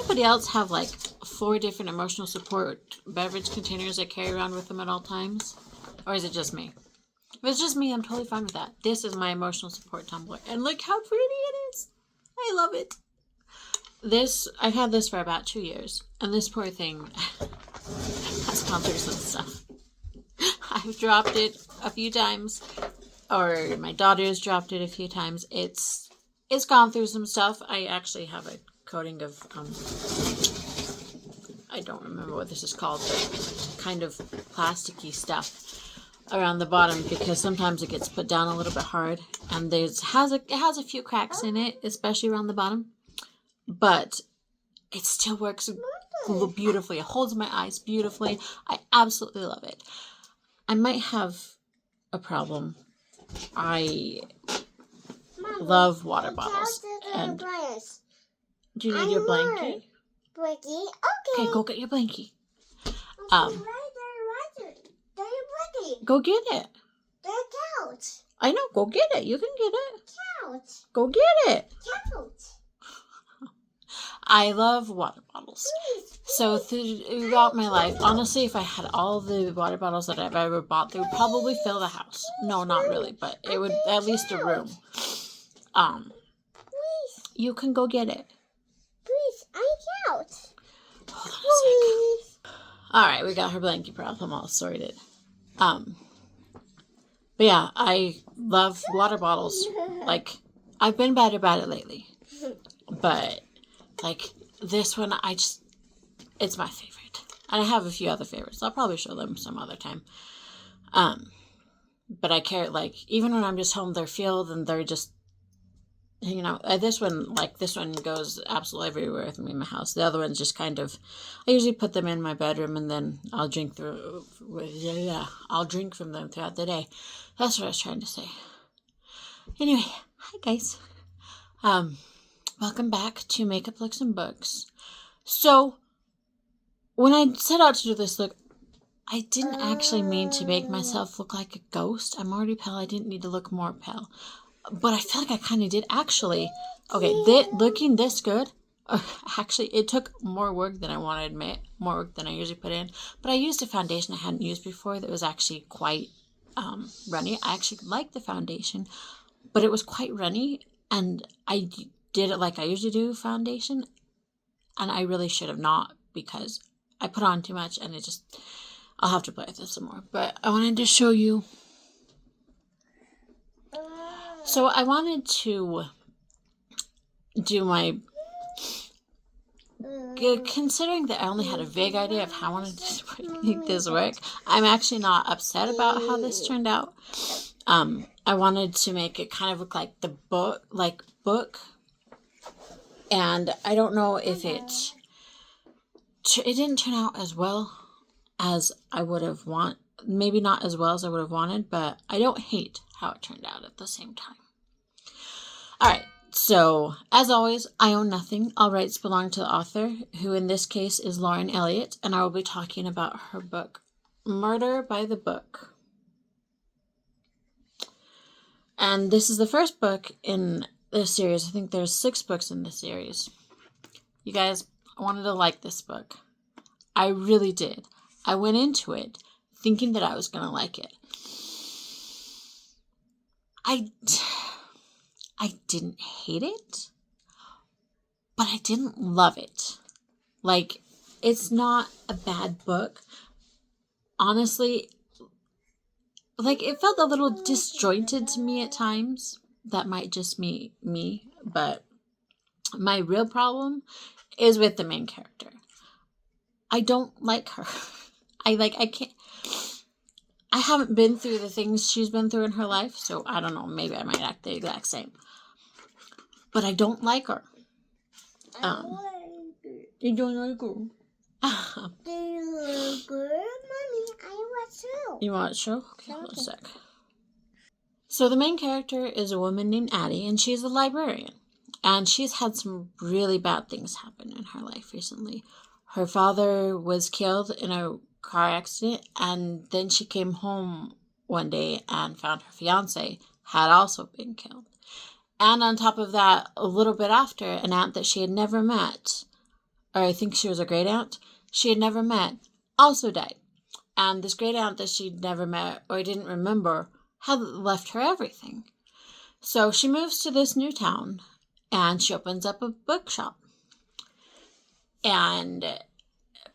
anybody else have like 4 different emotional support beverage containers I carry around with them at all times? Or is it just me? If it's just me, I'm totally fine with that. This is my emotional support tumbler. And look how pretty it is. I love it. I've had this for about 2 years. And this poor thing has gone through some stuff. I've dropped it a few times. Or my daughter's dropped it a few times. It's gone through some stuff. I actually have a coating of, I don't remember what this is called, but kind of plasticky stuff around the bottom because sometimes it gets put down a little bit hard, and it has a few cracks in it, especially around the bottom, but it still works beautifully. It holds my eyes beautifully. I absolutely love it. I might have a problem. I love water bottles. And do you need your blankie? Okay, go get your blankie. Go get it. I know, go get it. You can get it. Go get it. I love water bottles. So throughout my life, honestly, if I had all the water bottles that I've ever bought, they would probably fill the house. No, not really, but it would at least a room. You can go get it. Please, I can't. Hold on a sec. Alright, we got her blankie problem all sorted. But yeah, I love water bottles. Like, I've been bad about it lately. But, like, this one, it's my favorite. And I have a few other favorites. I'll probably show them some other time. But I carry, like, even when I'm just home, they're filled and they're just hanging out. This one goes absolutely everywhere with me in my house. The other one's just kind of, I usually put them in my bedroom and then I'll drink from them throughout the day. That's what I was trying to say. Anyway, hi guys. Welcome back to Makeup Looks and Books. So, when I set out to do this look, I didn't actually mean to make myself look like a ghost. I'm already pale. I didn't need to look more pale. But I feel like I kind of did actually. Okay, looking this good, actually, it took more work than I want to admit, more work than I usually put in. But I used a foundation I hadn't used before that was actually quite runny. I actually liked the foundation, but it was quite runny, and I did it like I usually do foundation, and I really should have not because I put on too much, and I'll have to play with this some more. But I wanted to show you. So I wanted to do considering that I only had a vague idea of how I wanted to make this work, I'm actually not upset about how this turned out. I wanted to make it kind of look like the book, and I don't know if it didn't turn out as well as I would have wanted. Maybe not as well as I would have wanted, but I don't hate how it turned out at the same time. Alright, so as always, I own nothing. All rights belong to the author, who in this case is Lauren Elliott, and I will be talking about her book, Murder by the Book. And this is the first book in this series. I think there's 6 books in this series. You guys, I wanted to like this book. I really did. I went into it thinking that I was going to like it. I didn't hate it, but I didn't love it. Like, it's not a bad book. Honestly, like, it felt a little disjointed to me at times. That might just be me, but my real problem is with the main character. I don't like her. I haven't been through the things she's been through in her life, so I don't know, maybe I might act the exact same. But I don't like her. You don't like her? Do you like her? Mommy, I want to. You want to show? Okay, hold on a sec. So the main character is a woman named Addie, and she's a librarian. And she's had some really bad things happen in her life recently. Her father was killed in a car accident, and then she came home one day and found her fiance had also been killed. And on top of that, a little bit after, an aunt that she had never met or I think she was a great aunt, she had never met, also died. And this great aunt that she'd never met or didn't remember had left her everything. So she moves to this new town and she opens up a bookshop.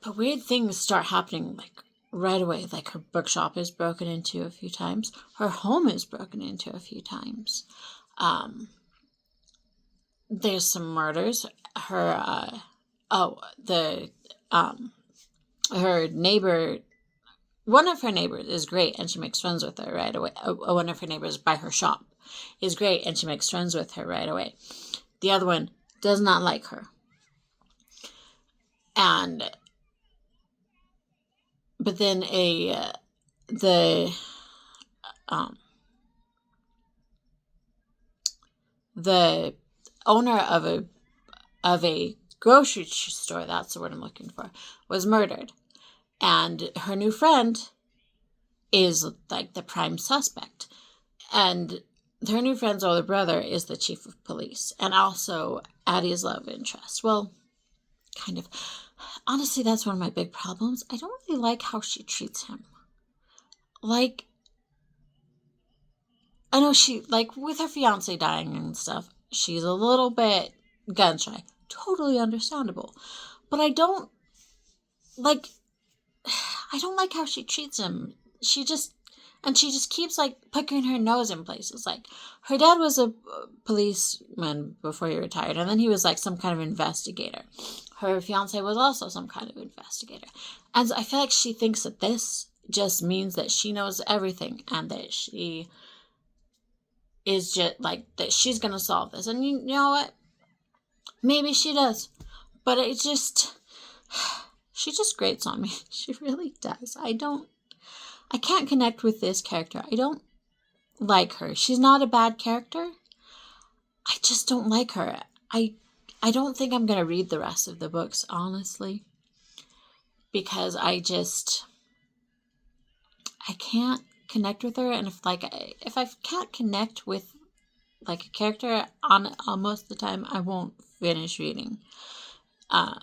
But weird things start happening like right away. Like her bookshop is broken into a few times. Her home is broken into a few times. There's some murders. Her neighbor, one of her neighbors is great and she makes friends with her right away. One of her neighbors by her shop is great and she makes friends with her right away. The other one does not like her. But then the owner of a grocery store, that's the word I'm looking for, was murdered. And her new friend is like the prime suspect. And her new friend's older brother is the chief of police and also Addie's love interest. Well, kind of. Honestly, that's one of my big problems. I don't really like how she treats him. Like, I know she, like, with her fiance dying and stuff, she's a little bit gun shy. Totally understandable. But I don't like how she treats him. She just keeps, like, poking her nose in places. Like, her dad was a policeman before he retired, and then he was, like, some kind of investigator. Her fiance was also some kind of investigator. And so I feel like she thinks that this just means that she knows everything and that she is just, like, that she's going to solve this. And you know what? Maybe she does. But she just grates on me. She really does. I can't connect with this character. I don't like her. She's not a bad character. I just don't like her. I don't think I'm going to read the rest of the books, honestly. Because I can't connect with her. And if I can't connect with, like, a character on most of the time, I won't finish reading. I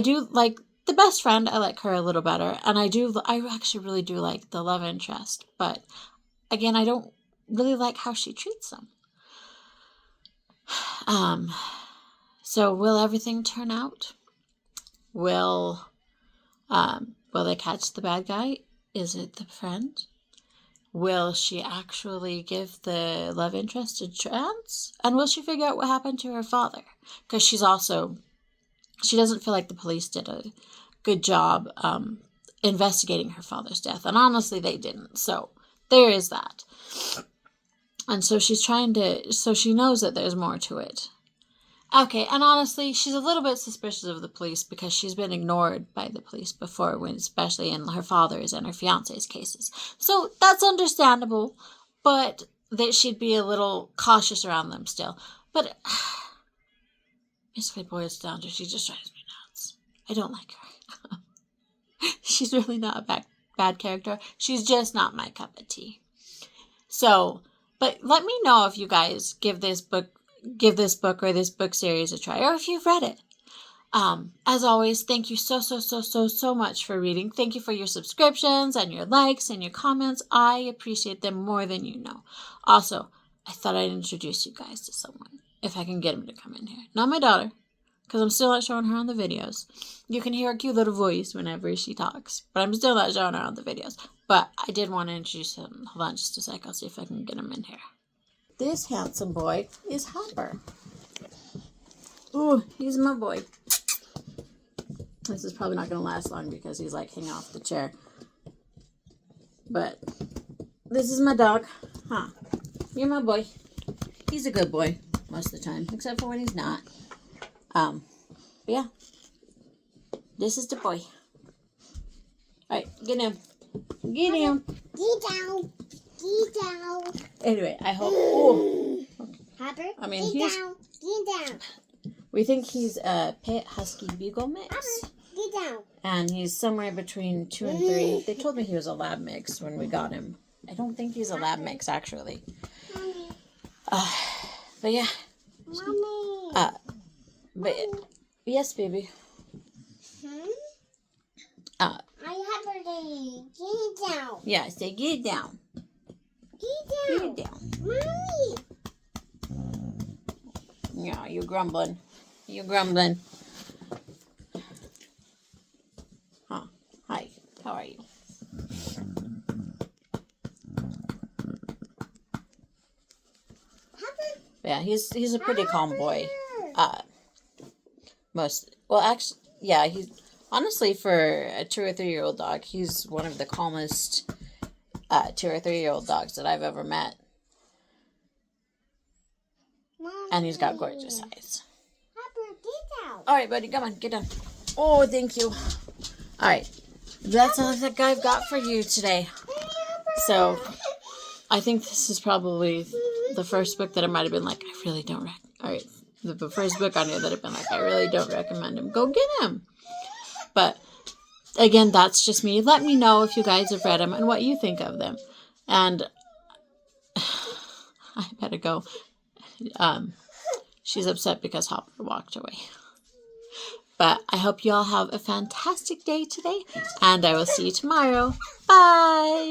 do like the best friend. I like her a little better. And I actually really do like the love interest. But again, I don't really like how she treats them. So will everything turn out? Will they catch the bad guy? Is it the friend? Will she actually give the love interest a chance? And will she figure out what happened to her father? Because she doesn't feel like the police did a good job investigating her father's death. And honestly, they didn't. So there is that. And so so she knows that there's more to it. Okay, and honestly, she's a little bit suspicious of the police because she's been ignored by the police before, especially in her father's and her fiance's cases. So that's understandable, but that she'd be a little cautious around them still. But basically boils down to she just drives me nuts. I don't like her. She's really not a bad character. She's just not my cup of tea. So, but let me know if you guys give this book or this book series a try, or if you've read it. As always, thank you so much for reading. Thank you for your subscriptions and your likes and your comments. I appreciate them more than you know. Also, I thought I'd introduce you guys to someone, if I can get him to come in here. Not my daughter, because I'm still not showing her on the videos. You can hear her cute little voice whenever she talks, but I'm still not showing her on the videos. But I did want to introduce him. Hold on just a sec. I'll see if I can get him in here. This handsome boy is Hopper. Ooh, he's my boy. This is probably not going to last long because he's like hanging off the chair. But this is my dog. Huh. You're my boy. He's a good boy most of the time, except for when he's not. But yeah. This is the boy. Alright, get him. Get him. Get down. Get down. Anyway, I hope. Oh, Hopper, I mean, get down. Get down. We think he's a pit husky beagle mix. Hopper, get down. And he's somewhere between 2 and 3. They told me he was a lab mix when we got him. I don't think he's a lab mix, actually. Mommy. But yeah. Mommy. But Yes, baby. I have a day. Get it down. Yeah, say get it down. Get Get it it down. Mommy. Yeah, you're grumbling. You're grumbling. Huh. Hi. How are you? Yeah, he's a pretty calm boy. He's honestly, for a 2 or 3 year old dog, he's one of the calmest 2 or 3 year old dogs that I've ever met. And he's got gorgeous eyes. All right, buddy, come on, get down. Oh, thank you. All right, that's all that I've got for you today. So, I think this is probably the first book that I might have been like, I really don't all right, the first book on here that I've been like, I really don't recommend him. Go get him. But again, that's just me. Let me know if you guys have read them and what you think of them. And I better go. She's upset because Hopper walked away. But I hope you all have a fantastic day today, and I will see you tomorrow. Bye!